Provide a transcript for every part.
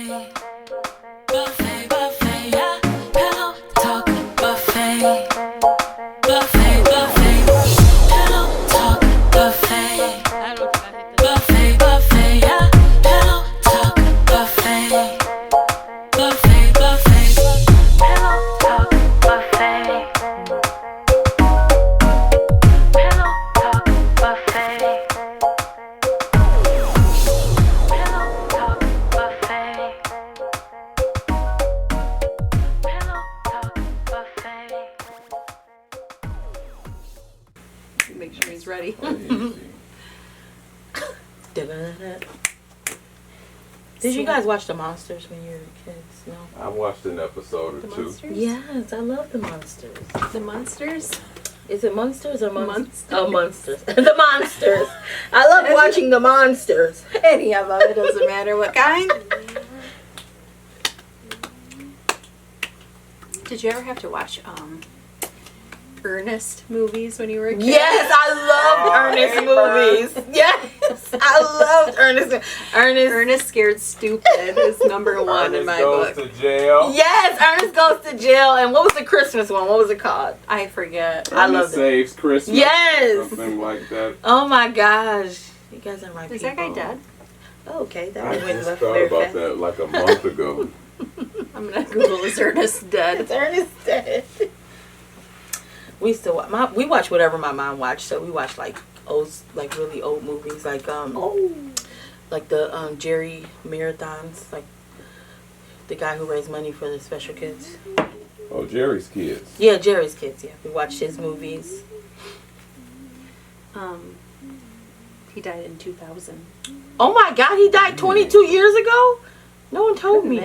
buffet, buffet, buffet, yeah. Pillow talk buffet, buffet, buffet, pillow talk buffet, buffet, buffet, yeah. Pillow talk buffet, buffet, buffet, pillow talk buffet, pillow talk buffet. Make sure he's ready. Did you guys watch The Monsters when you were kids? No. I watched an episode or two. Monsters? Yes, I love The Monsters. The Monsters? Is it Monsters or Monsters. Oh, Monsters. The Monsters. I love watching The Monsters. Any of them. It doesn't matter what kind. Did you ever have to watch Ernest movies when you were a kid? Yes, I loved Ernest movies. Yes, I loved Ernest. Ernest Scared Stupid is number one in my book. Ernest goes to jail. Yes, Ernest Goes to Jail. And what was the Christmas one? What was it called? I forget. I Ernest loved it. Saves Christmas. Yes. Something like that. Oh my gosh. You guys are right. Is that guy dead? Oh, okay, that I went just left thought very about fast. that like a month ago. I'm gonna Google is Ernest dead. It's Ernest dead. We still we watch whatever my mom watched. So we watch like really old movies, like the Jerry marathons, like the guy who raised money for the special kids. Oh, Jerry's Kids. Yeah, Jerry's Kids. Yeah, we watched his movies. He died in 2000. Oh my God, he died 22 years ago. No one told me.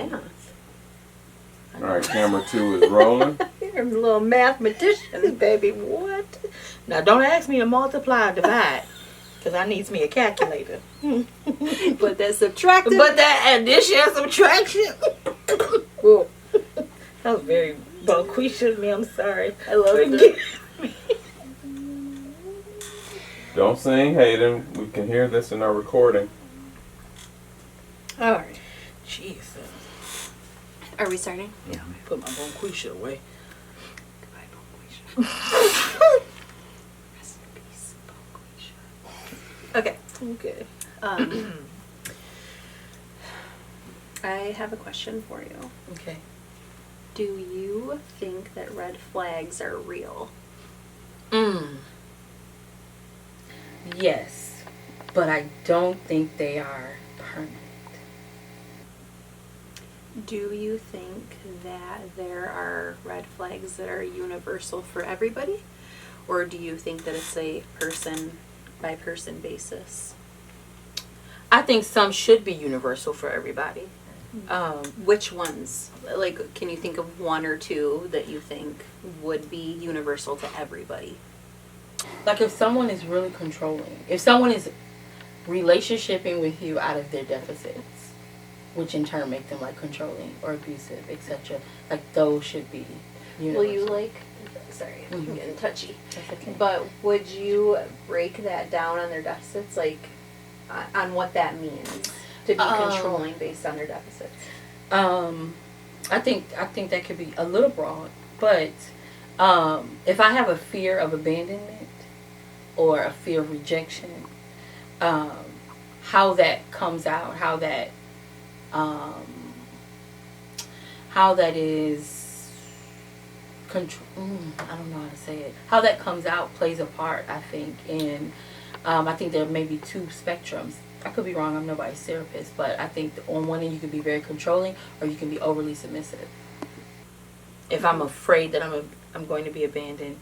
All right, camera 2 is rolling. You're a little mathematician. Baby, what? Now don't ask me to multiply or divide, because I needs me a calculator. But that subtracted. But that addition and subtraction. Whoa. That was very Bonquisha of me. I'm sorry. I love it. Don't sing, Hayden. We can hear this in our recording. All right. Jesus. Are we starting? Yeah, let me put my Bonquisha away. Goodbye, Bonquisha. Rest in peace, Bonquisha. Okay. Okay. I have a question for you. Okay. Do you think that red flags are real? Yes, but I don't think they are permanent. Do you think that there are red flags that are universal for everybody? Or do you think that it's a person by person basis? I think some should be universal for everybody. Which ones? Like, can you think of one or two that you think would be universal to everybody? Like if someone is really controlling, if someone is relationshiping with you out of their deficits, which in turn make them like controlling or abusive, etc. Like those should be universal. Will you sorry, I'm getting touchy. That's okay. But would you break that down on their deficits, like on what that means to be controlling based on their deficits? I think that could be a little broad, but if I have a fear of abandonment or a fear of rejection, how that comes out, how that is I don't know how to say it. How that comes out plays a part, I think, and I think there may be two spectrums. I could be wrong. I'm nobody's therapist, but I think on one end you can be very controlling, or you can be overly submissive. If I'm afraid that I'm going to be abandoned,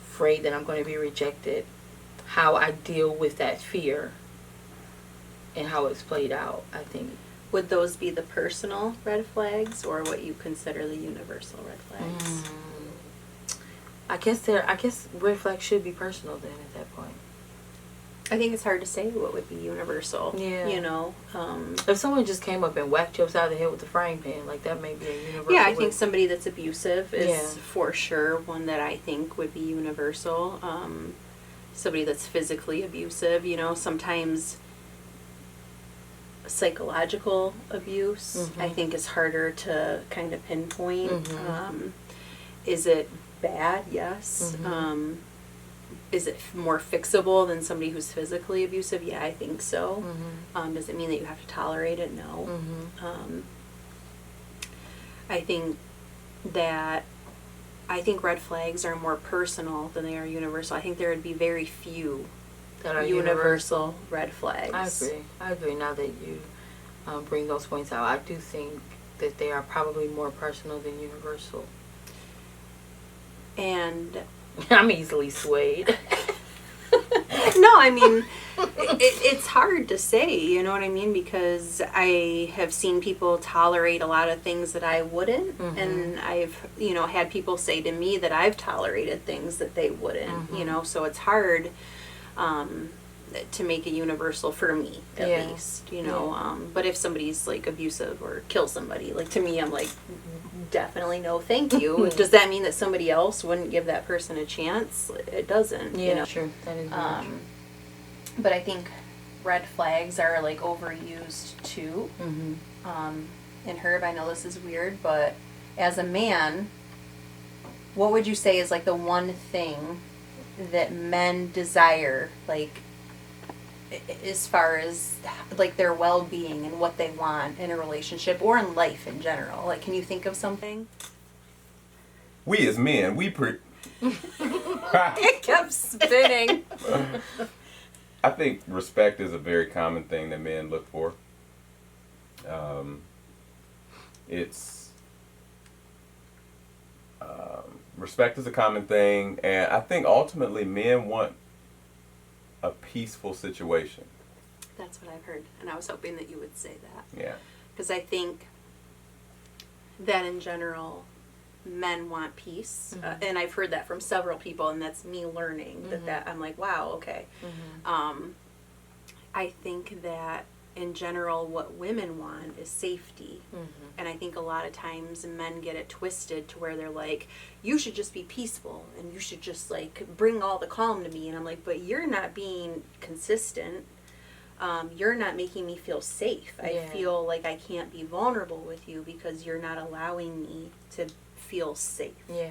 afraid that I'm going to be rejected, how I deal with that fear and how it's played out, I think. Would those be the personal red flags or what you consider the universal red flags? I guess red flags should be personal then at that point. I think it's hard to say what would be universal. Yeah. You know? If someone just came up and whacked you upside the head with a frying pan, like that may be a universal. Yeah, I think somebody that's abusive is Yeah. for sure one that I think would be universal. Somebody that's physically abusive, you know, sometimes psychological abuse, Mm-hmm. I think is harder to kind of pinpoint. Mm-hmm. Is it bad? Yes. Mm-hmm. Is it more fixable than somebody who's physically abusive? Yeah, I think so. Mm-hmm. Does it mean that you have to tolerate it? No. Mm-hmm. I think that red flags are more personal than they are universal. I think there would be very few That are universal red flags. I agree. Now that you bring those points out, I do think that they are probably more personal than universal. And I'm easily swayed. no, I mean, it's hard to say, you know what I mean? Because I have seen people tolerate a lot of things that I wouldn't. Mm-hmm. And I've, had people say to me that I've tolerated things that they wouldn't, Mm-hmm. So it's hard to make it universal for me, at Yeah. least, Yeah. But if somebody's like abusive or kills somebody, like to me, I'm like, definitely no thank you. Does that mean that somebody else wouldn't give that person a chance? It doesn't, Yeah, true. That is very true. But I think red flags are like overused too. Mm-hmm. And Herb, I know this is weird, but as a man, what would you say is like the one thing that men desire, like as far as like their well-being and what they want in a relationship or in life in general? Like, can you think of something? We as men, It kept spinning. I think respect is a very common thing that men look for. Respect is a common thing, and I think ultimately men want a peaceful situation. That's what I've heard, and I was hoping that you would say that. Yeah. Because I think that in general, men want peace. Mm-hmm. And I've heard that from several people, and that's me learning Mm-hmm. that I'm like, wow, okay. Mm-hmm. I think that in general, what women want is safety. Mm-hmm. And I think a lot of times men get it twisted to where they're like, you should just be peaceful and you should just like bring all the calm to me. And I'm like, but you're not being consistent. You're not making me feel safe. I Yeah. feel like I can't be vulnerable with you because you're not allowing me to feel safe. Yeah.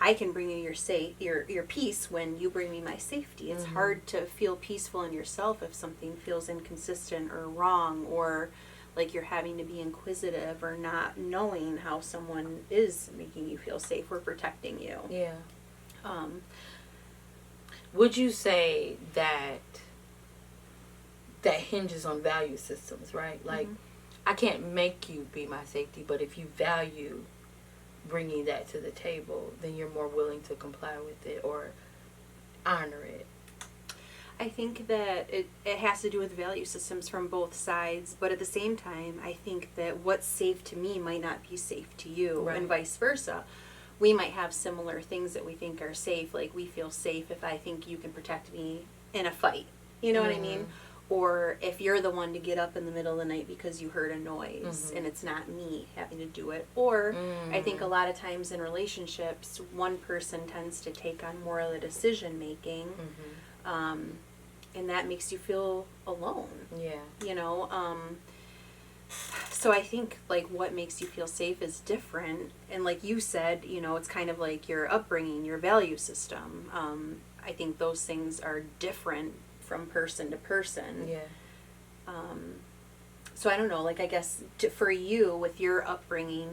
I can bring you your peace when you bring me my safety. It's Mm-hmm. hard to feel peaceful in yourself if something feels inconsistent or wrong, or like you're having to be inquisitive or not knowing how someone is making you feel safe or protecting you. Yeah. Um, Would you say that hinges on value systems, right? Like, I can't make you be my safety, but if you value bringing that to the table, then you're more willing to comply with it or honor it. I think that it has to do with value systems from both sides, but at the same time, I think that what's safe to me might not be safe to you, Right. and vice versa. We might have similar things that we think are safe, like we feel safe if I think you can protect me in a fight. You know what I mean? Or if you're the one to get up in the middle of the night because you heard a noise and it's not me having to do it. Or I think a lot of times in relationships, one person tends to take on more of the decision making. And that makes you feel alone. Yeah. So I think like what makes you feel safe is different. And like you said, it's kind of like your upbringing, your value system. I think those things are different from person to person. Yeah. So I don't know, like I guess for you with your upbringing,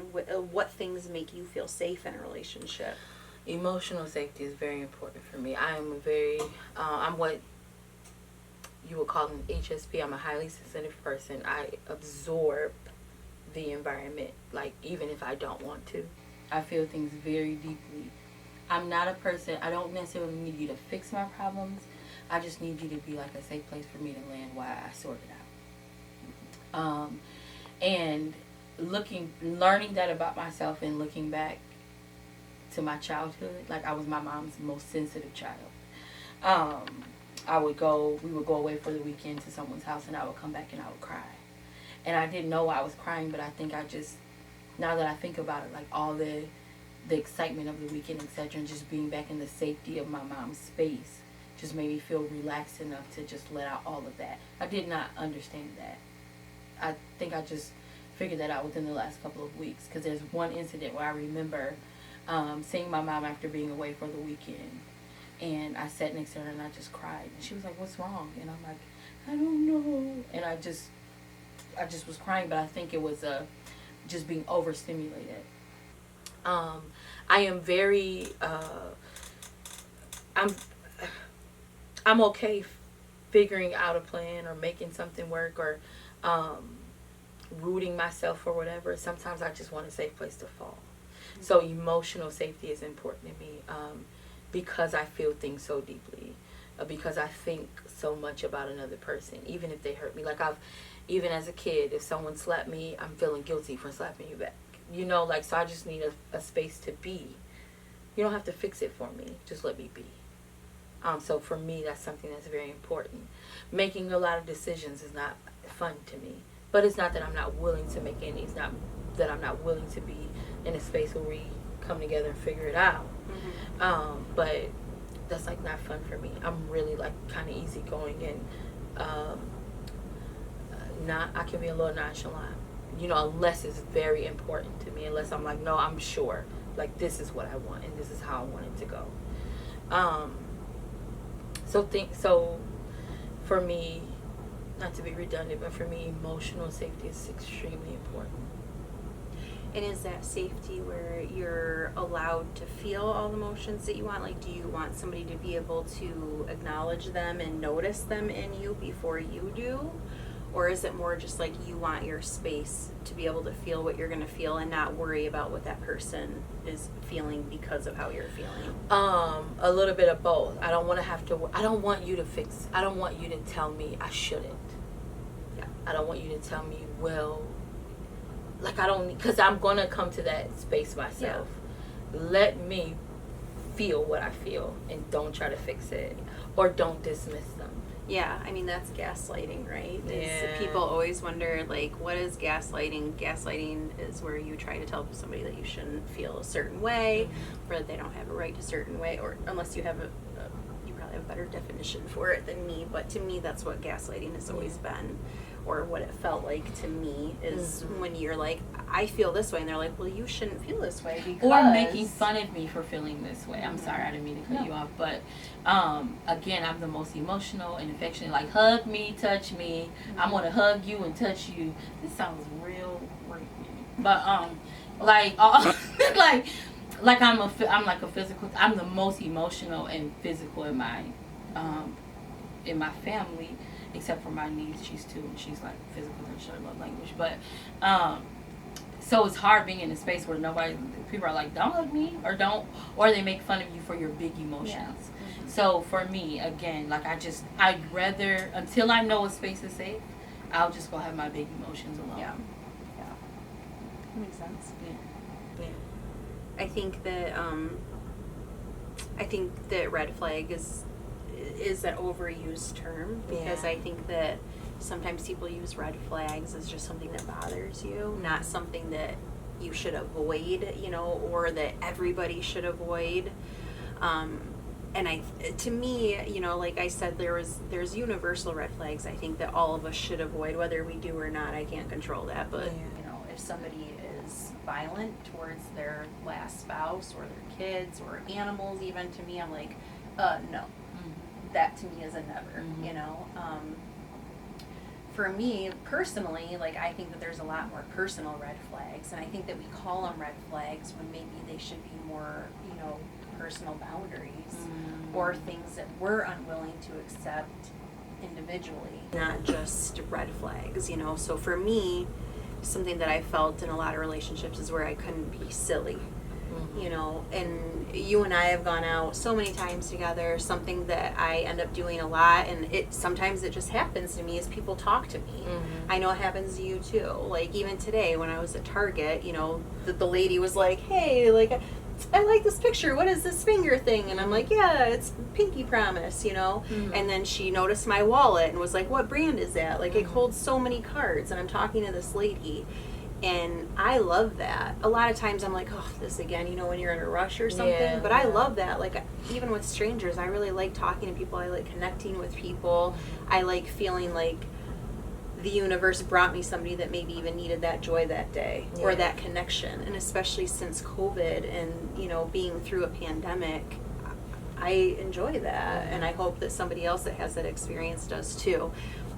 what things make you feel safe in a relationship? Emotional safety is very important for me. I'm what you would call an HSP. I'm a highly sensitive person. I absorb the environment, like even if I don't want to. I feel things very deeply. I'm not a person, I don't necessarily need you to fix my problems. I just need you to be like a safe place for me to land while I sort it out. And learning that about myself and looking back to my childhood, like I was my mom's most sensitive child. We would go away for the weekend to someone's house and I would come back and I would cry. And I didn't know I was crying, but I think now that I think about it, like all the excitement of the weekend, etc., and just being back in the safety of my mom's space just made me feel relaxed enough to just let out all of that. I did not understand that I think I just figured that out within the last couple of weeks, because there's one incident where I remember seeing my mom after being away for the weekend, and I sat next to her and I just cried, and she was like, "What's wrong?" And I'm like, "I don't know," and I just was crying, but I think it was just being overstimulated. I am very I'm okay figuring out a plan or making something work, or rooting myself or whatever. Sometimes I just want a safe place to fall. So emotional safety is important to me, because I feel things so deeply, because I think so much about another person, even if they hurt me. Like even as a kid, if someone slapped me, I'm feeling guilty for slapping you back. You know, like, so I just need a space to be. You don't have to fix it for me. Just let me be. So for me, that's something that's very important. Making a lot of decisions is not fun to me. But it's not that I'm not willing to make any. It's not that I'm not willing to be in a space where we come together and figure it out. Mm-hmm. But that's, like, not fun for me. I'm really, like, kind of easygoing, and I can be a little nonchalant. You know, unless it's very important to me. Unless I'm like, no, I'm sure. Like, this is what I want, and this is how I want it to go. So for me, not to be redundant, but for me, emotional safety is extremely important. And is that safety where you're allowed to feel all the emotions that you want? Like, do you want somebody to be able to acknowledge them and notice them in you before you do? Or is it more just like you want your space to be able to feel what you're going to feel and not worry about what that person is feeling because of how you're feeling? A little bit of both. I don't want you to tell me I shouldn't. Yeah. I don't want you to tell me, well, like, because I'm going to come to that space myself. Yeah. Let me feel what I feel, and don't try to fix it, or don't dismiss them. Yeah, I mean, that's gaslighting, right? Yeah. People always wonder, like, what is gaslighting? Gaslighting is where you try to tell somebody that you shouldn't feel a certain way, or that they don't have a right to a certain way, or unless you have you probably have a better definition for it than me, but to me, that's what gaslighting has always been, or what it felt like to me is when you're like, I feel this way, and they're like, well, you shouldn't feel this way because... Or making fun of me for feeling this way. I'm sorry, I didn't mean to cut you off, but again, I'm the most emotional and affectionate. Like, hug me, touch me. I'm gonna hug you and touch you. This sounds real rapey, but like I'm like a physical. I'm the most emotional and physical in my family, except for my niece. She's 2, and she's like physical and her love language. But so it's hard being in a space where people are like, don't hug me, or they make fun of you for your big emotions. Yeah. Mm-hmm. So for me, again, like, I'd rather, until I know a space is safe, I'll just go have my big emotions alone. Yeah. That makes sense. Yeah. I think that red flag is an overused term, because I think that sometimes people use red flags as just something that bothers you, not something that you should avoid, or that everybody should avoid. And to me, like I said, there's universal red flags I think that all of us should avoid, whether we do or not. I can't control that, but if somebody is violent towards their last spouse or their kids or animals, even, to me, I'm like, no. That to me is a never. For me personally, like, I think that there's a lot more personal red flags, and I think that we call them red flags when maybe they should be more, personal boundaries or things that we're unwilling to accept individually, not just red flags. So for me, something that I felt in a lot of relationships is where I couldn't be silly. And you and I have gone out so many times together. Something that I end up doing a lot, and sometimes it just happens to me, is people talk to me. I know it happens to you too. Like, even today when I was at Target, the lady was like, hey, like, I like this picture. What is this finger thing? And I'm like, yeah, it's Pinky Promise, And then she noticed my wallet and was like, what brand is that? Like, it holds so many cards. And I'm talking to this lady. And I love that. A lot of times I'm like, oh, this again, when you're in a rush or something. Yeah, but I love that. Like, even with strangers, I really like talking to people. I like connecting with people. I like feeling like the universe brought me somebody that maybe even needed that joy that day or Yeah. that connection. And especially since COVID and, you know, being through a pandemic, I enjoy that. And I hope that somebody else that has that experience does too.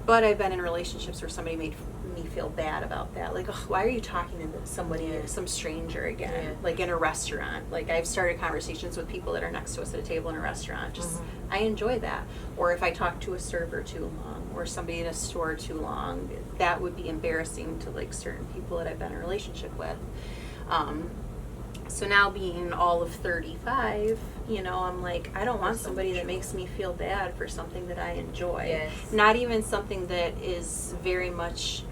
But I've been in relationships where somebody made me feel bad about that. Like, oh, why are you talking to somebody, Yeah. some stranger again? Yeah. Like in a restaurant. Like I've started conversations with people that are next to us at a table in a restaurant. Just, I enjoy that. Or if I talk to a server too long or somebody in a store too long, that would be embarrassing to like certain people that I've been in a relationship with. So now being all of 35, you know, I'm like, I don't want somebody that makes me feel bad for something that I enjoy. Yes. Not even something that is very much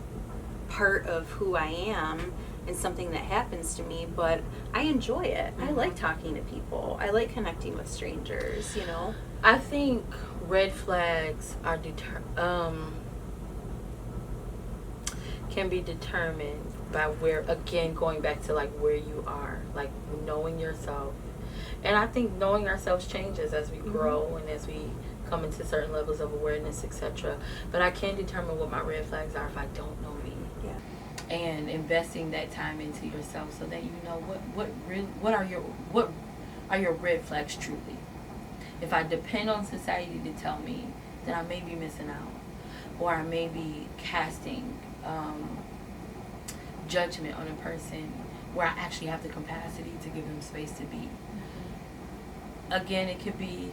part of who I am and something that happens to me, but I enjoy it. I like talking to people. I like connecting with strangers, you know. I think red flags are can be determined by where, again, going back to like where you are, like knowing yourself. And I think knowing ourselves changes as we grow and as we come into certain levels of awareness, etc. But I can determine what my red flags are if I don't know me. Yeah. And investing that time into yourself so that you know what are your red flags truly. If I depend on society to tell me, then I may be missing out, or I may be casting judgment on a person where I actually have the capacity to give them space to be. Again, it could be,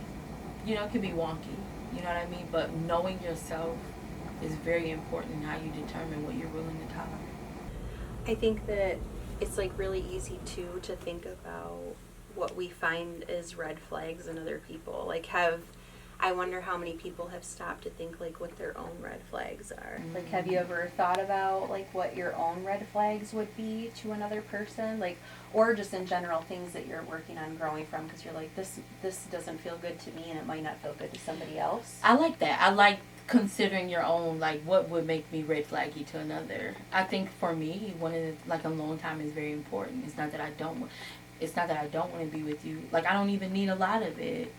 it could be wonky, you know what I mean? But knowing yourself is very important in how you determine what you're willing to tolerate. I think that it's like really easy too to think about what we find as red flags in other people. Like I wonder how many people have stopped to think like what their own red flags are. Like have you ever thought about like what your own red flags would be to another person? Like, or just in general things that you're working on growing from because you're like this doesn't feel good to me and it might not feel good to somebody else. I like that. I like considering your own, like what would make me red flaggy to another. I think for me, one of the, like alone time is very important. It's not that I don't want to be with you. Like I don't even need a lot of it.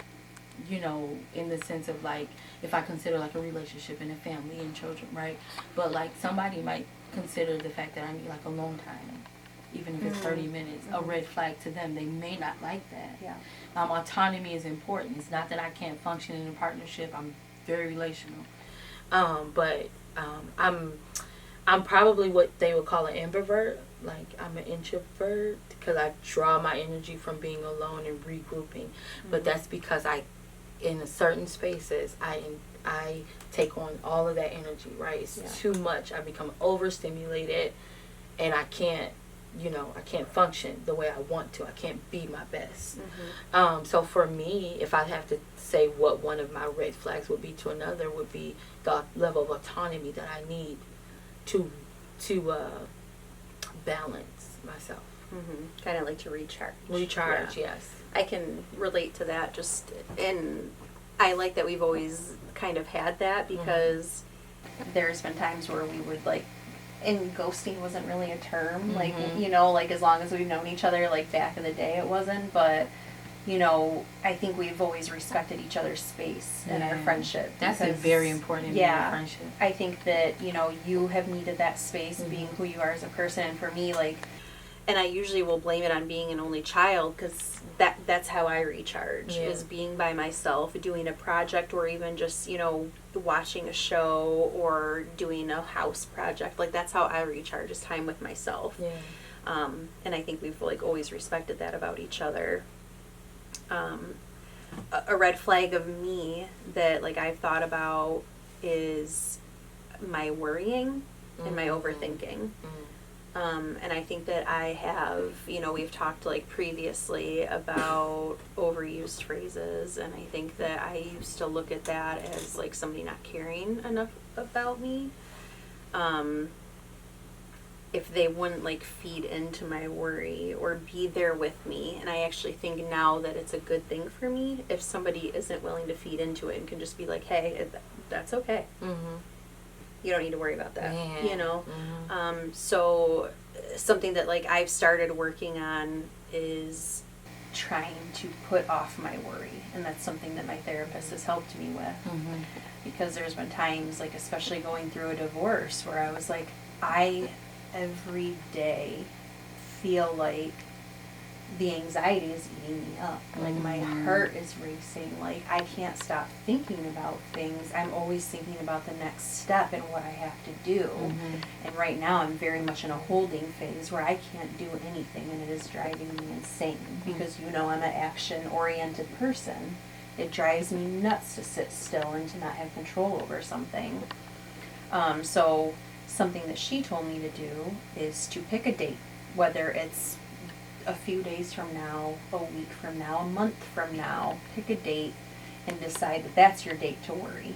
In the sense of like, if I consider like a relationship and a family and children, right? But like somebody might consider the fact that I need like alone time, even if it's 30 minutes, a red flag to them. They may not like that. Yeah. Autonomy is important. It's not that I can't function in a partnership. I'm very relational. But I'm probably what they would call an ambivert. Like I'm an introvert because I draw my energy from being alone and regrouping. But that's because in certain spaces, I take on all of that energy, right? It's too much. I become overstimulated and I can't function the way I want to. I can't be my best. So for me, if I have to say what one of my red flags would be to another, would be the level of autonomy that I need to balance myself. Kind of like to recharge. Yes. I can relate to that and I like that we've always kind of had that because there's been times where we would like, and ghosting wasn't really a term, like, like as long as we've known each other, like back in the day it wasn't, but I think we've always respected each other's space in our friendship. That's very important in your friendship. I think that, you have needed that space being who you are as a person, and for me, like, and I usually will blame it on being an only child because that's how I recharge, is being by myself, doing a project, or even just, watching a show or doing a house project. Like, that's how I recharge, is time with myself. Yeah. And I think we've, like, always respected that about each other. A red flag of me that, like, I've thought about is my worrying and my overthinking. And I think that I have, we've talked like previously about overused phrases, and I think that I used to look at that as like somebody not caring enough about me. If they wouldn't like feed into my worry or be there with me. And I actually think now that it's a good thing for me if somebody isn't willing to feed into it and can just be like, hey, that's okay. You don't need to worry about that, So something that like I've started working on is trying to put off my worry. And that's something that my therapist has helped me with. Mm-hmm. Because there's been times, like especially going through a divorce, where I was like, I every day feel like the anxiety is eating me up. Like my heart is racing. Like I can't stop thinking about things. I'm always thinking about the next step and what I have to do. And right now I'm very much in a holding phase where I can't do anything, and it is driving me insane because I'm an action-oriented person. It drives me nuts to sit still and to not have control over something. So something that she told me to do is to pick a date, whether it's a few days from now, a week from now, a month from now. Pick a date and decide that that's your date to worry.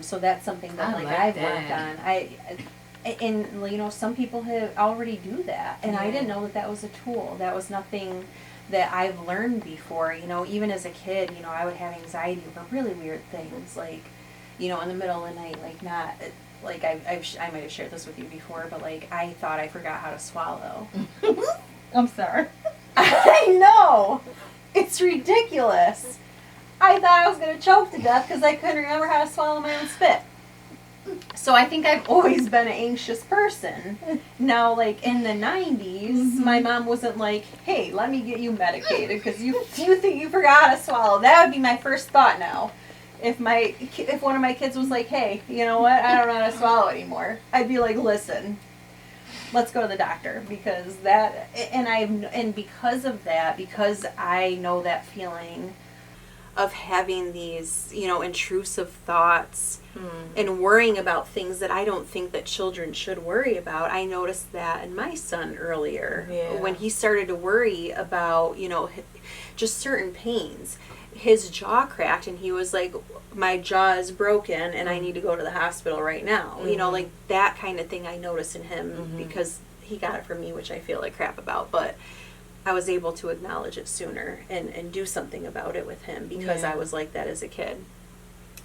So that's something that I've worked on. And some people have already do that, and I didn't know that was a tool. That was nothing that I've learned before. Even as a kid, I would have anxiety over really weird things, like in the middle of the night, like not. Like I might have shared this with you before, but like I thought I forgot how to swallow. I'm sorry. I know! It's ridiculous. I thought I was going to choke to death because I couldn't remember how to swallow my own spit. So I think I've always been an anxious person. Now, like in the 90s, my mom wasn't like, hey, let me get you medicated because you think you forgot how to swallow. That would be my first thought now. If one of my kids was like, hey, you know what, I don't know how to swallow anymore, I'd be like, listen, let's go to the doctor, because because of that, because I know that feeling of having these, intrusive thoughts and worrying about things that I don't think that children should worry about. I noticed that in my son earlier when he started to worry about, just certain pains. His jaw cracked and he was like, my jaw is broken and I need to go to the hospital right now. Like that kind of thing I noticed in him because he got it from me, which I feel like crap about, but I was able to acknowledge it sooner and do something about it with him because I was like that as a kid.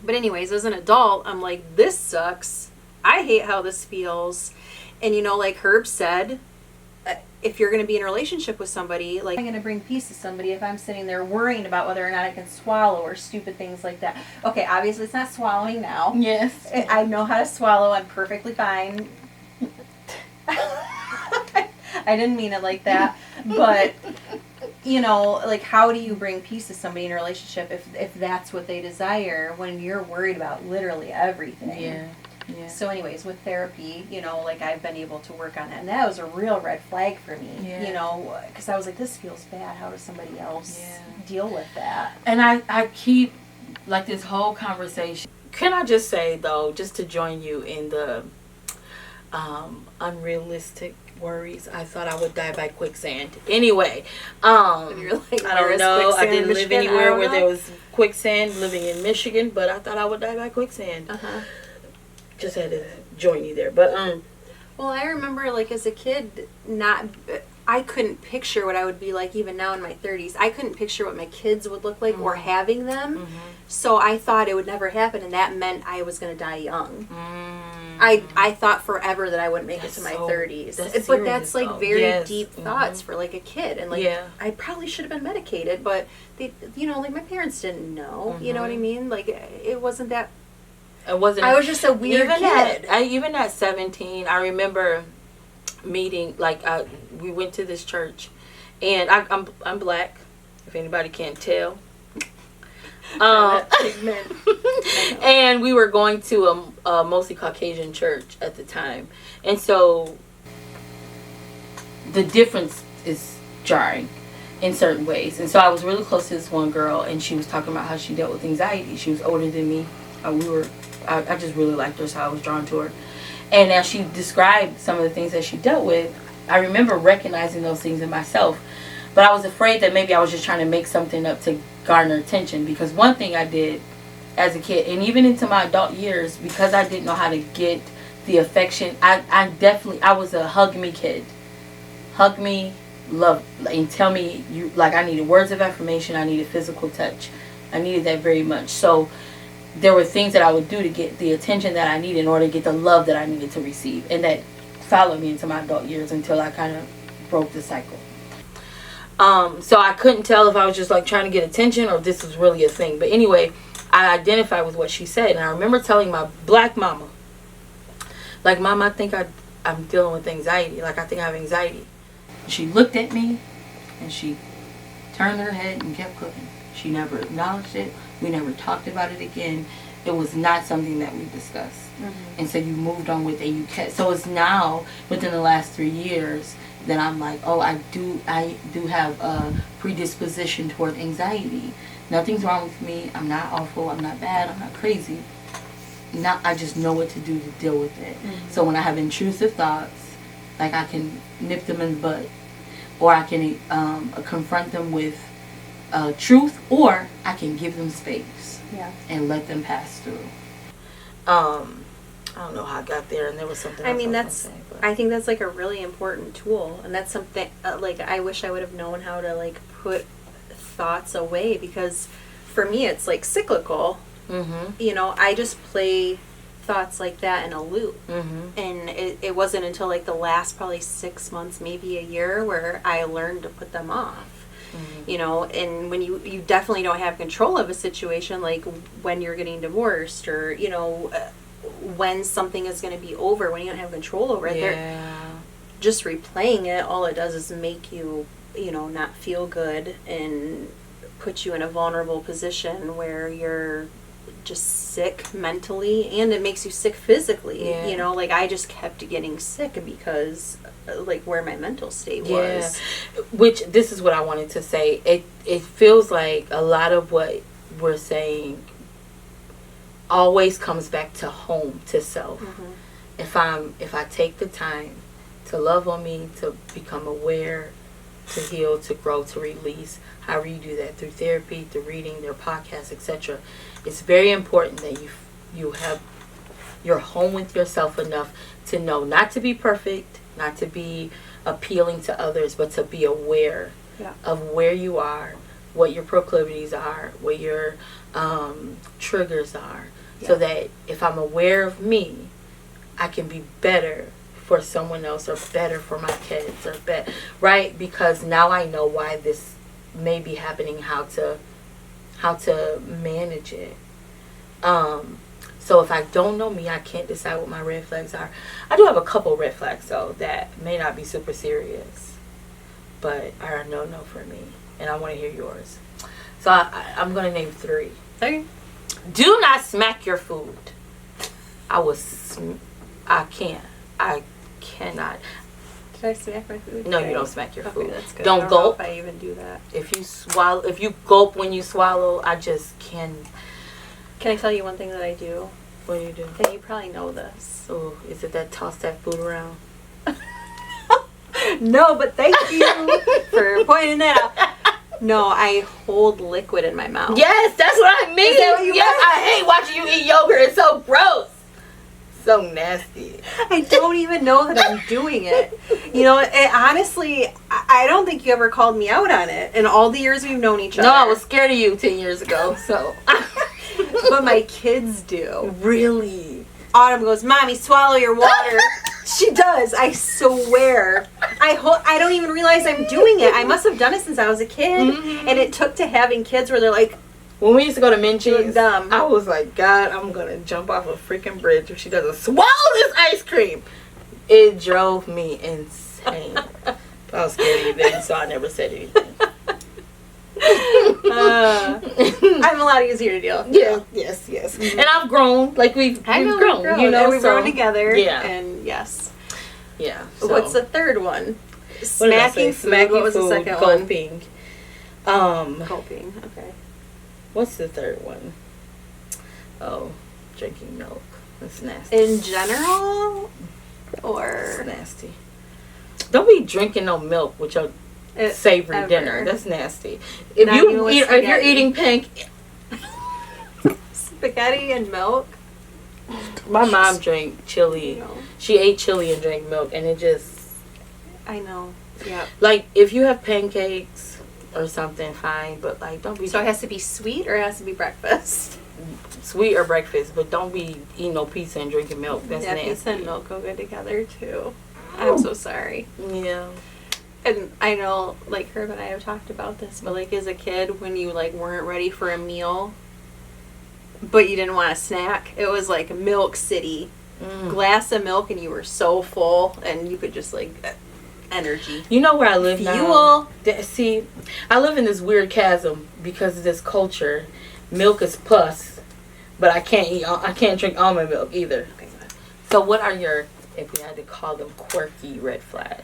But anyways, as an adult, I'm like, this sucks. I hate how this feels. And like Herb said, if you're going to be in a relationship with somebody, like, I'm going to bring peace to somebody if I'm sitting there worrying about whether or not I can swallow or stupid things like that. Okay, obviously it's not swallowing now. Yes. I know how to swallow. I'm perfectly fine. I didn't mean it like that. But, like, how do you bring peace to somebody in a relationship if that's what they desire when you're worried about literally everything? Yeah. So anyways, with therapy, like I've been able to work on that. And that was a real red flag for me, because I was like, this feels bad. How does somebody else deal with that? And I keep, like, this whole conversation. Can I just say, though, just to join you in the unrealistic worries, I thought I would die by quicksand. Anyway, You're like, I don't know. I didn't live anywhere where there was was quicksand, living in Michigan, but I thought I would die by quicksand. Just had to join you there, but well, I remember, like, as a kid, I couldn't picture what I would be like even now in my 30s. I couldn't picture what my kids would look like or having them. So I thought it would never happen, and that meant I was going to die young. I thought forever that I wouldn't make it to my 30s. But that's like very deep thoughts for like a kid. And like, I probably should have been medicated, but they, like my parents didn't know. You know what I mean? Like, it wasn't that. it wasn't. I was just a weird kid. Even at 17, I remember meeting, like, we went to this church, and I'm black, if anybody can't tell. And we were going to a mostly Caucasian church at the time, and so the difference is jarring in certain ways. And so I was really close to this one girl, and she was talking about how she dealt with anxiety. She was older than me. I just really liked her, so I was drawn to her. And as she described some of the things that she dealt with, I remember recognizing those things in myself. But I was afraid that maybe I was just trying to make something up to garner attention. Because one thing I did as a kid, and even into my adult years, because I didn't know how to get the affection, I was a hug me kid. Hug me, love, and tell me, I needed words of affirmation, I needed physical touch. I needed that very much. So there were things that I would do to get the attention that I needed in order to get the love that I needed to receive. And that followed me into my adult years until I kind of broke the cycle. So I couldn't tell if I was just like trying to get attention or if this was really a thing. But anyway, I identified with what she said, and I remember telling my black mama, like, Mom, I think I'm dealing with anxiety. Like, I think I have anxiety. She looked at me, and she turned her head and kept cooking. She never acknowledged it. We never talked about it again. It was not something that we discussed. And so you moved on with it. You kept. So it's now within the last 3 years that I'm like, oh, I do have a predisposition toward anxiety. Nothing's wrong with me. I'm not awful. I'm not bad. I'm not crazy. Now I just know what to do to deal with it. So when I have intrusive thoughts, like, I can nip them in the bud, or I can confront them with truth, or I can give them space and let them pass through. I don't know how I got there, and there was something else I think that's like a really important tool, and that's something like I wish I would have known how to like put thoughts away, because for me it's like cyclical. You know, I just play thoughts like that in a loop, and it wasn't until like the last probably 6 months, maybe a year, where I learned to put them off. You know, and when you definitely don't have control of a situation, like when you're getting divorced, or you know, when something is going to be over, when you don't have control over it, just replaying it, all it does is make you, you know, not feel good and put you in a vulnerable position where you're just sick mentally, and it makes you sick physically. You know, like I just kept getting sick because like where my mental state was. Which, this is what I wanted to say. It feels like a lot of what we're saying always comes back to home, to self. If I take the time to love on me, to become aware, to heal, to grow, to release, however you do that, through therapy, through reading, their podcasts, etc. It's very important that you're home with yourself enough to know not to be perfect, not to be appealing to others, but to be aware of where you are, what your proclivities are, what your triggers are, so that if I'm aware of me, I can be better for someone else, or better for my kids, or better, right? Because now I know why this may be happening, how to manage it. So if I don't know me, I can't decide what my red flags are. I do have a couple red flags though that may not be super serious, but are a no for me, and I want to hear yours. So I'm gonna name 3. Okay. Do not smack your food. I cannot. Did I smack my food? No, you don't smack your food. Okay, that's good. Don't I don't know gulp. if I even do that. If you gulp when you swallow, I just can. Can I tell you one thing that I do? What do you do? And you probably know this. Oh, is it that toss that food around? No, but thank you for pointing that out. No, I hold liquid in my mouth. Yes, that's what I mean. Is that what you yes, meant? I hate watching you eat yogurt. It's so gross. So nasty. I don't even know that I'm doing it. You know, honestly, I don't think you ever called me out on it in all the years we've known each other. No, I was scared of you 10 years ago, so. But my kids do. Really? Autumn goes, Mommy, swallow your water. She does. I swear. I don't even realize I'm doing it. I must have done it since I was a kid. And it took to having kids where they're like, when we used to go to Minchie's, dumb. I was like, God, I'm going to jump off a freaking bridge if she doesn't swallow this ice cream. It drove me insane. I was scared of you then, so I never said anything. I'm a lot easier to deal with. Yeah, yes. Mm-hmm. And I've grown, like we've grown, you know. And we've so, grown together. Yeah. And yes. Yeah. So. What's the third one? What did I Smacking say? food. Smacking What was food, the second gulping. one? Gulping. Okay. What's the third one? Oh, drinking milk. That's nasty. In general? Or? It's nasty. Don't be drinking no milk with your savory ever. dinner. That's nasty. If Not even with if you're spaghetti. eating Spaghetti and milk? my mom drank chili. No. She ate chili and drank milk, and it just I know. Yeah. like if you have pancakes or something, fine, but like don't be So it has to be sweet or it has to be breakfast? sweet or breakfast, but don't be eating no pizza and drinking milk. That's nasty. Pizza and milk go good together too. I'm so sorry. Yeah. And I know, like, Herb and I have talked about this, but, like, as a kid, when you, like, weren't ready for a meal, but you didn't want a snack, it was, like, Milk City. Glass of milk, and you were so full, and you could just, like, energy. You know where I live now? Fuel. See, I live in this weird chasm because of this culture. Milk is pus, but I can't drink almond milk either. Okay, good. So what are your, if we had to call them, quirky red flags?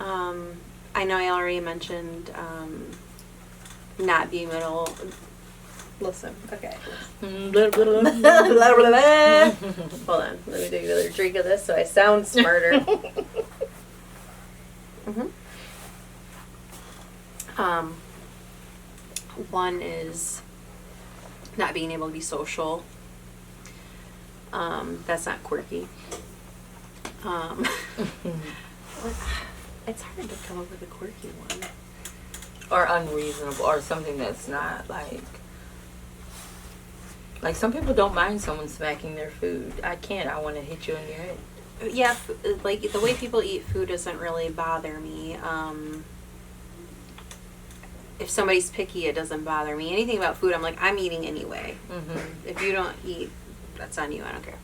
I know I already mentioned not being middle. Listen, okay. Blah, blah, blah. Blah, blah, blah. Hold on, let me take another drink of this so I sound smarter. One is not being able to be social. That's not quirky. It's hard to come up with a quirky one. Or unreasonable, or something that's not like some people don't mind someone smacking their food. I can't. I want to hit you in your head. Yeah, like the way people eat food doesn't really bother me. If somebody's picky, it doesn't bother me. Anything about food, I'm like, I'm eating anyway. If you don't eat, that's on you. I don't care.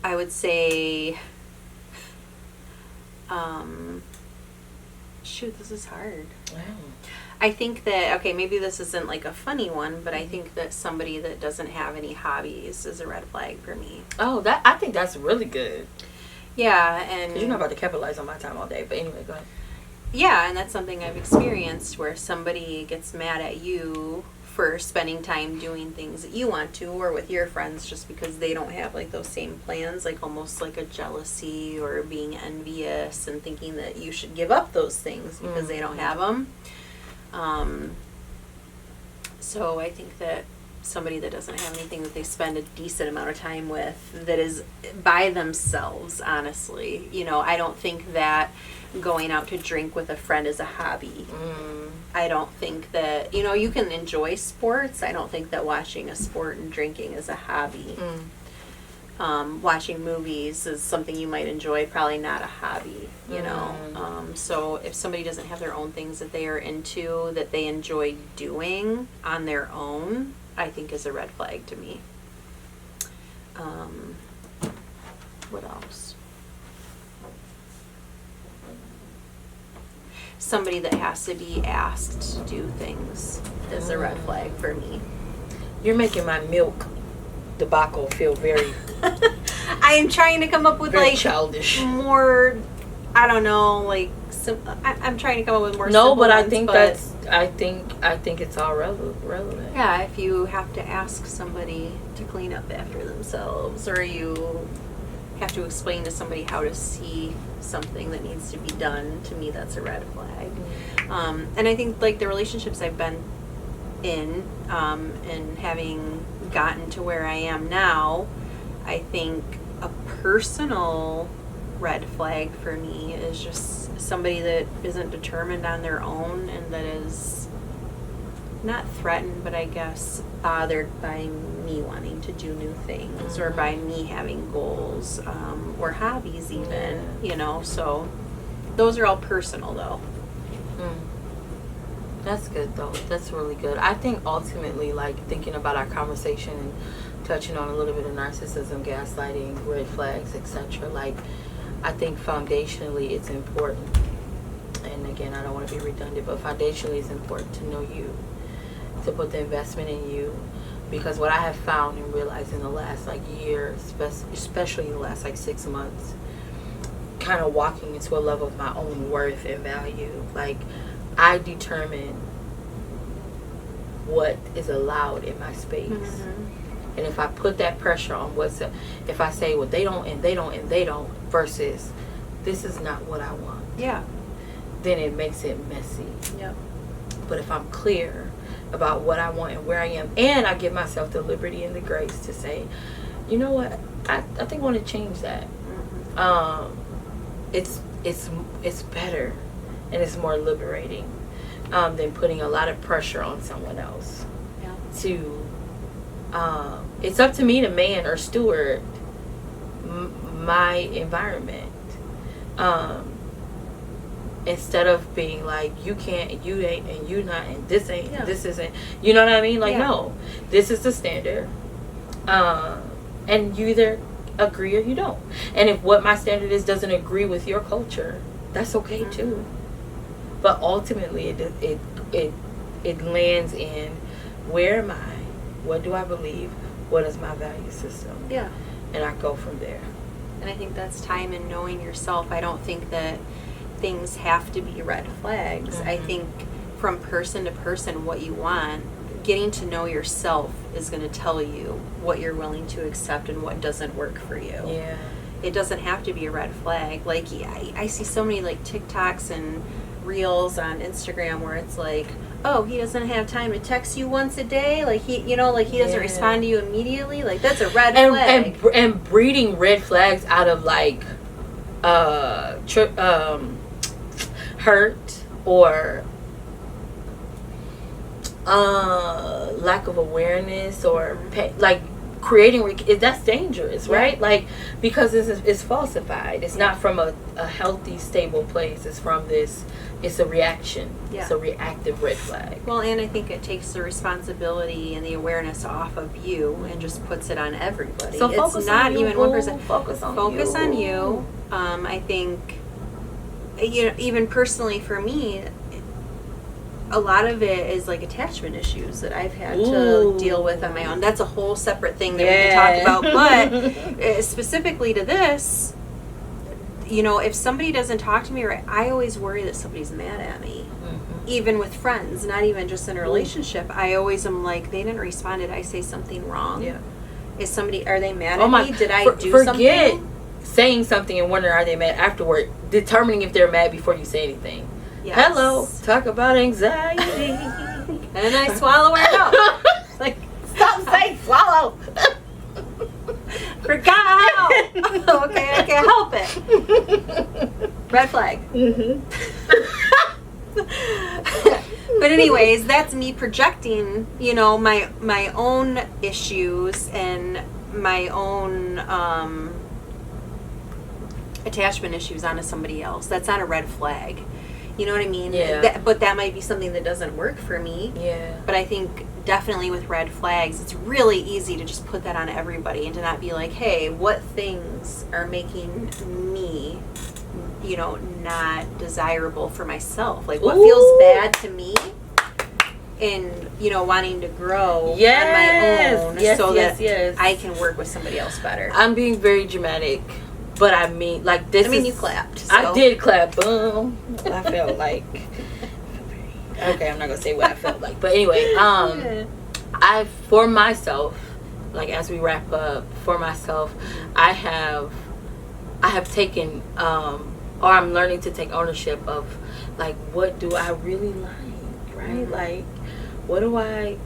I would say, shoot, this is hard. Wow. I think that, okay, maybe this isn't like a funny one, but I think that somebody that doesn't have any hobbies is a red flag for me. Oh, I think that's really good. Yeah, and 'Cause you're not about to capitalize on my time all day. But anyway, go ahead. yeah, and that's something I've experienced where somebody gets mad at you for spending time doing things that you want to or with your friends just because they don't have like those same plans, like almost like a jealousy or being envious and thinking that you should give up those things because they don't have them. So I think that somebody that doesn't have anything that they spend a decent amount of time with that is by themselves, honestly, you know, I don't think that going out to drink with a friend is a hobby. I don't think that, you know, you can enjoy sports. I don't think that watching a sport and drinking is a hobby. Watching movies is something you might enjoy, probably not a hobby, you know. So if somebody doesn't have their own things that they are into, that they enjoy doing on their own, I think is a red flag to me. What else? Somebody that has to be asked to do things is a red flag for me. You're making my milk debacle feel very I am trying to come up with very like childish. more, I don't know, like I'm trying to come up with more. No, simple but I ones, think but that's I think it's all relevant. yeah. If you have to ask somebody to clean up after themselves, or you have to explain to somebody how to see something that needs to be done, to me that's a red flag. And I think like the relationships I've been in, and having gotten to where I am now, I think a personal red flag for me is just somebody that isn't determined on their own and that is not threatened, but I guess bothered by me wanting to do new things or by me having goals, or hobbies even, you know, so those are all personal though. That's good though. That's really good. I think ultimately, like thinking about our conversation and touching on a little bit of narcissism, gaslighting, red flags, etc. Like, I think foundationally it's important. And again, I don't want to be redundant, but foundationally it's important to know you, to put the investment in you, because what I have found and realized in the last like year, especially the last like 6 months, kind of walking into a level of my own worth and value. Like, I determine what is allowed in my space. And if I put that pressure on if I say, well, they don't, and they don't, and they don't, versus this is not what I want. Yeah. Then it makes it messy. Yep. But if I'm clear about what I want and where I am, and I give myself the liberty and the grace to say, you know what, I think I want to change that. It's better and it's more liberating than putting a lot of pressure on someone else. Yeah. To it's up to me to man or steward my environment. instead of being like, you can't, and you ain't, and you not, and this ain't, Yeah. this isn't, you know what I mean? Like, Yeah. no, this is the standard, and you either agree or you don't. And if what my standard is doesn't agree with your culture, that's okay too. But ultimately, it lands in, where am I? What do I believe? What is my value system? Yeah. And I go from there. And I think that's time in knowing yourself. I don't think that things have to be red flags. I think from person to person what you want, getting to know yourself is going to tell you what you're willing to accept and what doesn't work for you. Yeah. It doesn't have to be a red flag. Like, I see so many like TikToks and reels on Instagram where it's like, oh, he doesn't have time to text you once a day. Like, he doesn't respond to you immediately. Like, that's a red flag. And breeding red flags out of like hurt or lack of awareness or like creating that's dangerous, right? Like, because it's falsified. It's not from a healthy, stable place. It's from this. It's a reaction. Yeah. It's a reactive red flag. Well, and I think it takes the responsibility and the awareness off of you and just puts it on everybody. So it's focus not on you, even one boo. person. Focus on you. I think, even personally for me, a lot of it is like attachment issues that I've had to deal with on my own. That's a whole separate thing that we can talk about. But specifically to this, if somebody doesn't talk to me right, I always worry that somebody's mad at me. Even with friends, not even just in a relationship. I always am like, they didn't respond. Did I say something wrong? Yeah. Are they mad at me? Did I do forget something? Saying something and wondering are they mad afterward. Determining if they're mad before you say anything. Yes. Hello, talk about anxiety. And then I swallow it out. Like, stop saying swallow. Forgot how. Okay, I can't help it. Red flag. But anyways, that's me projecting, my own issues and my own attachment issues onto somebody else. That's not a red flag. You know what I mean? Yeah. But that might be something that doesn't work for me. Yeah. But I think definitely with red flags, it's really easy to just put that on everybody and to not be like, hey, what things are making me, not desirable for myself? Like, what feels bad to me? And, wanting to grow on my own that I can work with somebody else better. I'm being very dramatic. But I mean, like, this you clapped. So. I did clap. Boom. I felt like... Okay, I'm not going to say what I felt like. But anyway, for myself, like, as we wrap up, for myself, I have taken, or I'm learning to take ownership of, like, what do I really like, right? Like, what do I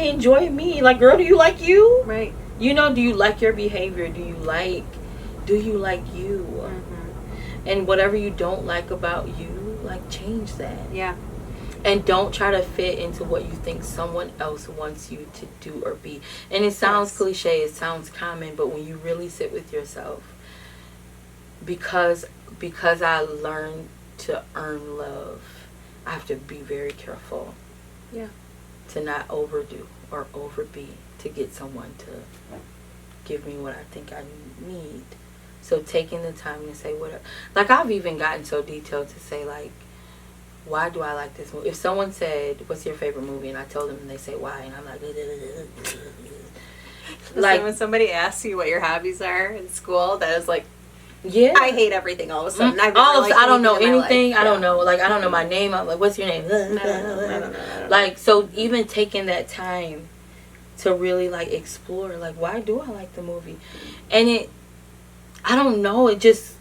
enjoy me? Like, girl, do you like you? Right. Do you like your behavior? Do you like you? And whatever you don't like about you, like, change that. Yeah. And don't try to fit into what you think someone else wants you to do or be. And it sounds cliche, it sounds common, but when you really sit with yourself, because I learned to earn love, I have to be very careful. Yeah. To not overdo or overbe to get someone to give me what I think I need. So taking the time to say what, like, I've even gotten so detailed to say, like, why do I like this movie? If someone said, what's your favorite movie? And I told them and they say why, and I'm like, like, when somebody asks you what your hobbies are in school, that is like, yeah, I hate everything all of a sudden. I don't know anything. I don't know. Like, I don't know my name. I'm like, what's your name? No. Like, so even taking that time to really, like, explore, like, why do I like the movie? And I don't know, it just,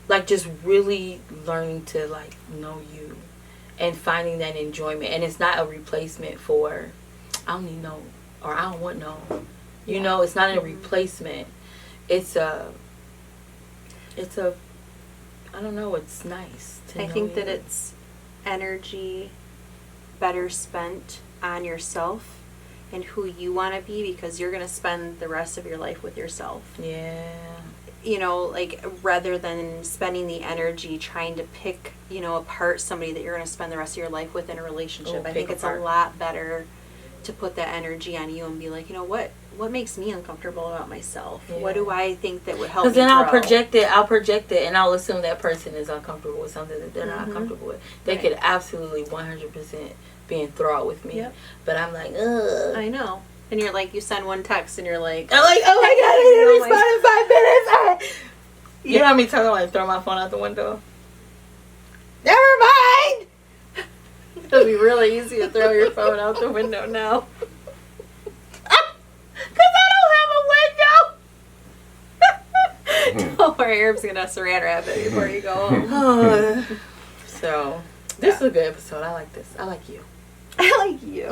like, just really learning to, like, know you and finding that enjoyment. And it's not a replacement for, I don't need no, or I don't want no. You know, it's not a replacement. It's a, I don't know, it's nice to know. I think that it's energy better spent on yourself and who you want to be, because you're going to spend the rest of your life with yourself. Yeah. you know, like rather than spending the energy trying to pick, you know, apart somebody that you're going to spend the rest of your life with in a relationship, I think it's a lot better to put that energy on you and be like, you know, what makes me uncomfortable about myself? Yeah. What do I think that would help me Because then grow? I'll project it, and I'll assume that person is uncomfortable with something that they're not comfortable with. They Right. could absolutely 100% be enthralled with me. Yep. But I'm like, ugh. I know. And you're like, you send one text and you're like, I'm like, oh my god, I didn't Oh my respond in 5 minutes. You know how many times I want to throw my phone out the window? Never mind. it'll be really easy to throw your phone out the window now. Because I don't have a window. Don't worry, Herb's going to saran wrap it before you go home. So, this is a good episode. I like this. I like you. I like you.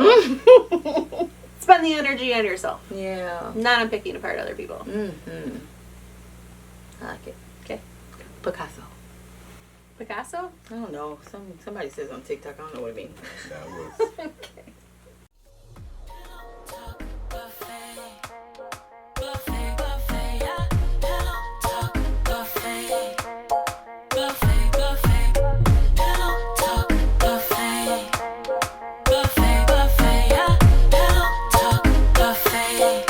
Spend the energy on yourself. Yeah. Not on picking apart other people. Mm-hmm. I like it. Okay. Picasso. Picasso? I don't know. Somebody says on TikTok. I don't know what it means. That was. Okay. Talk buffet. Buffet, buffet, yeah. Pillow talk buffet. Buffet, buffet. Pillow talk buffet. Buffet, buffet, yeah. Pillow talk buffet.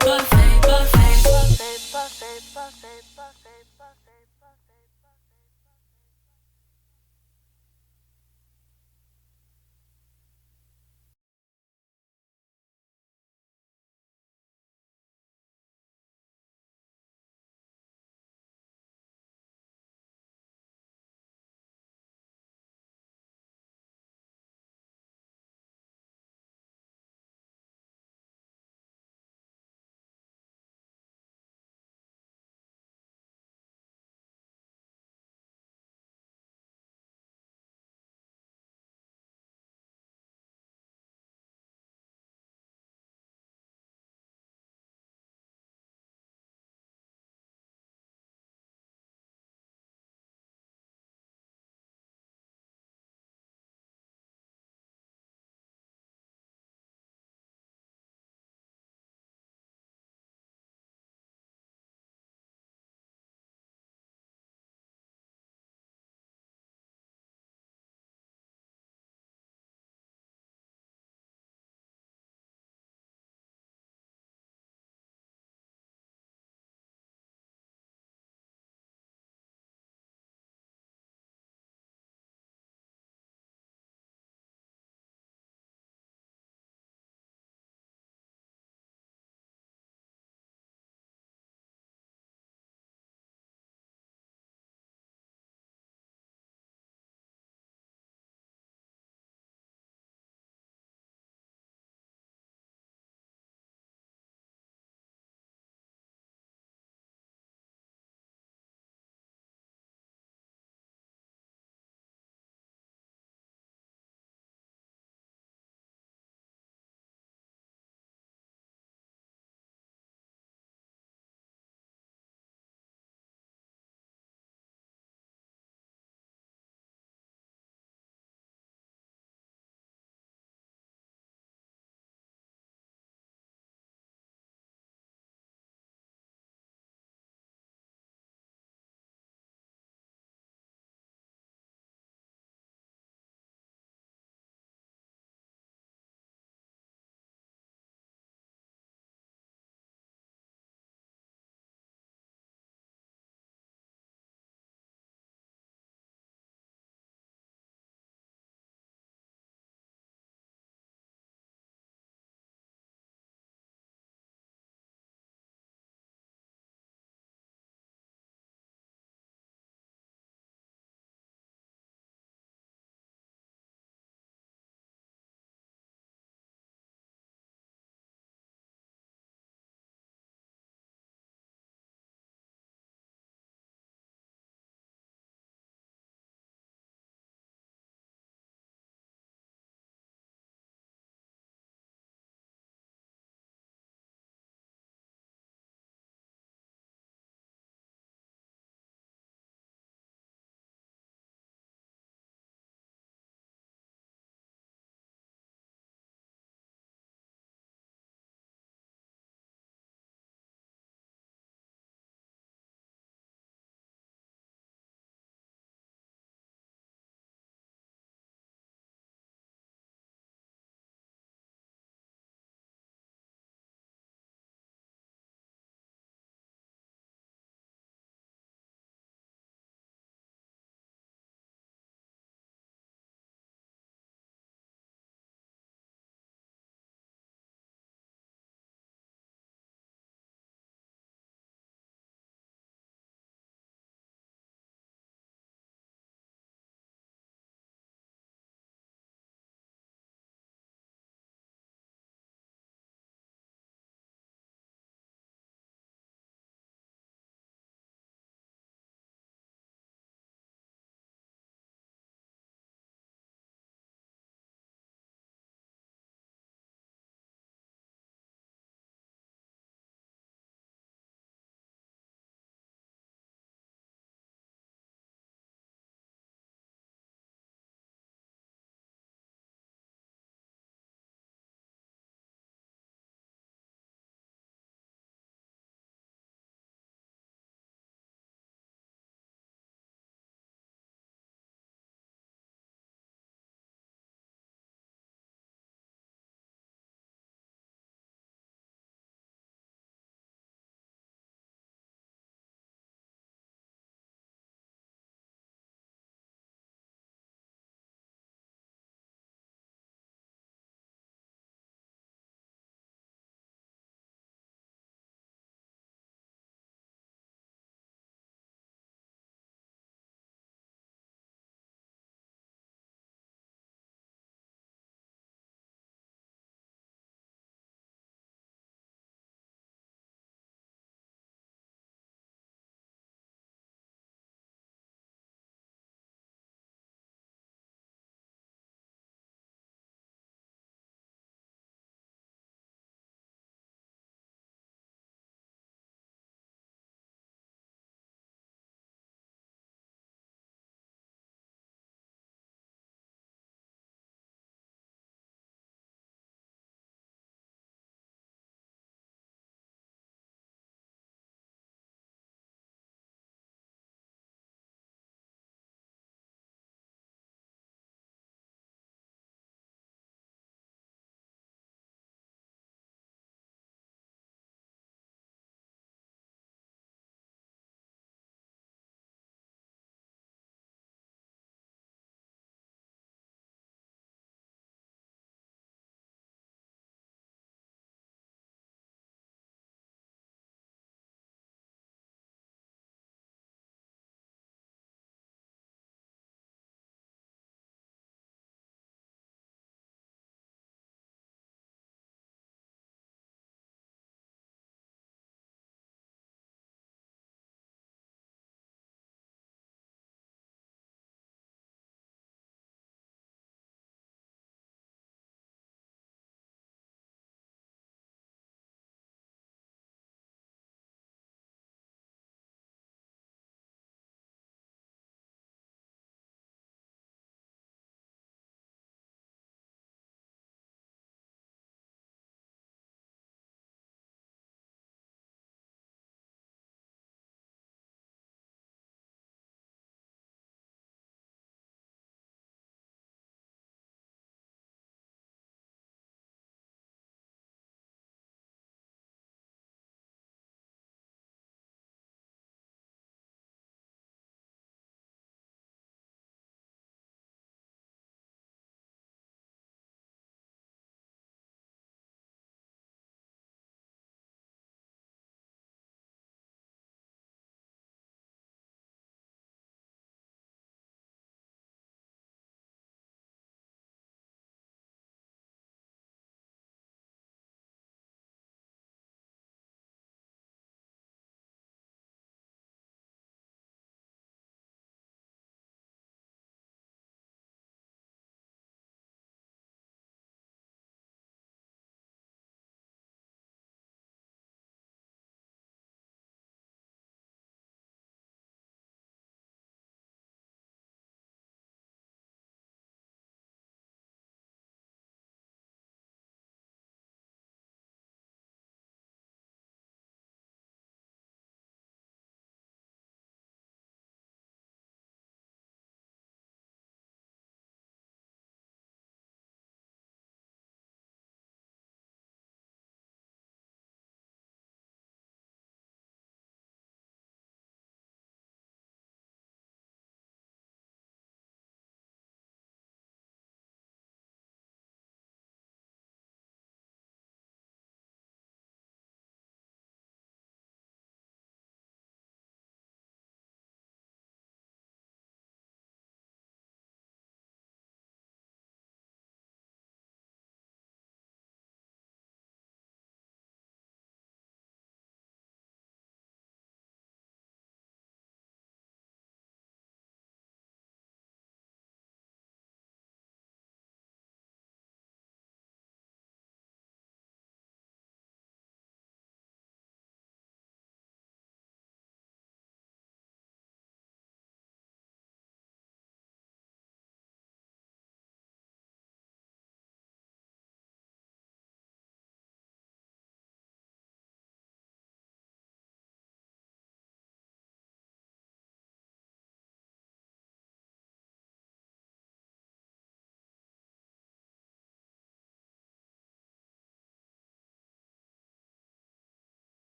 Buffet, buffet. Buffet, buffet, buffet, buffet, buffet.